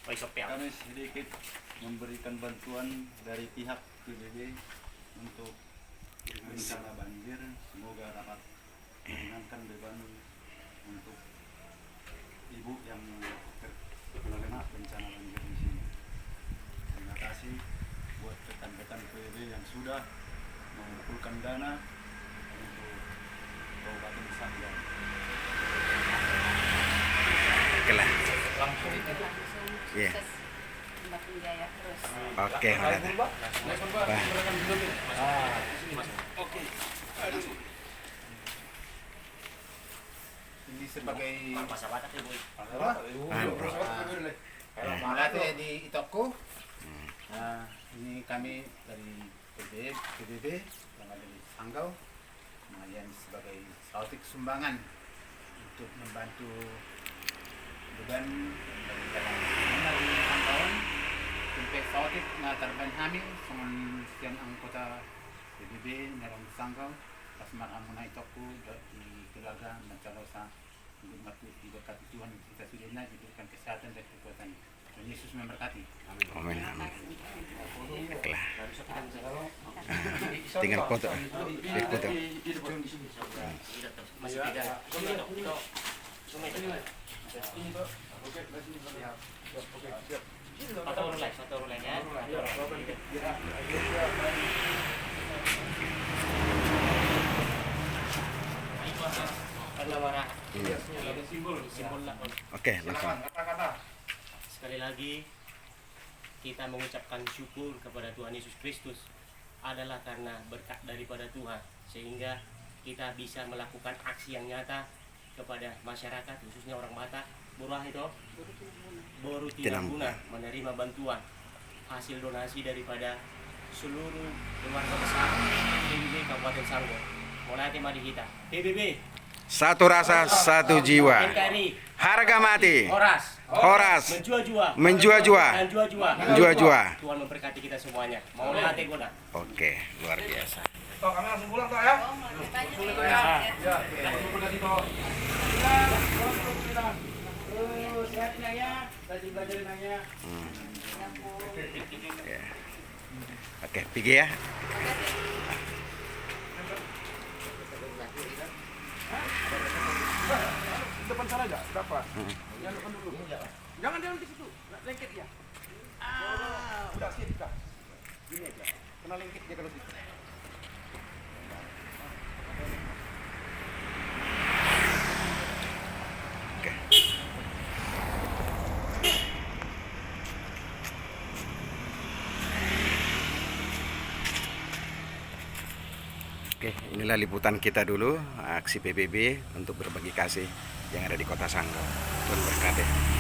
Kami sedikit memberikan bantuan dari pihak PBB untuk bencana banjir. Semoga dapat meringankan beban untuk ibu yang terkena bencana banjir di sini. Terima kasih buat rekan-rekan PBB yang sudah mengumpulkan dana untuk Kabupaten Sanggau. Langsung Iya. Semakin jaya terus. Oke, Mbak. Oke. Ini sebagai Bro. di Itoko. Nah, ini kami dari PBB yang ada di Sanggau, kemudian sebagai sautik sumbangan untuk membantu beban dari tahun sampai sautik na tarban kami dengan sekian anggota PBB dalam Sanggau pas malam na Itoko di keluarga mencari sa untuk diberkati Tuhan kita sudah diberikan kesehatan dan kekuatan. Tuhan Yesus memberkati. Amin. Baiklah. Tinggal foto. Foto. Masih tidak. Satu rulai ya. Oke, langsung. Sekali lagi kita mengucapkan syukur kepada Tuhan Yesus Kristus adalah karena berkat daripada Tuhan sehingga kita bisa melakukan aksi yang nyata kepada masyarakat khususnya orang Batak. Murah itu baru tidak guna menerima bantuan hasil donasi daripada seluruh keluarga besar PBB Kabupaten Sanggau. Mulai tema di kita PBB Satu rasa, satu jiwa. NKRI Harga mati. Horas Menjua-jua. dan Jua-jua. Tuhan memberkati kita semuanya. Mau lihat goda. Oke, luar biasa. Toh, kami langsung pulang toh ya. Ya. Oke, pergi ya. Depan sana aja, berapa? Jangan depan dulu. Jangan di situ, lengket ya. Udah sih, Kak. Gini aja. Kena lengket dia kalau gitu. Oke. Oke, inilah liputan kita dulu aksi PBB untuk berbagi kasih yang ada di Kota Sanggau. Tuhan berkati.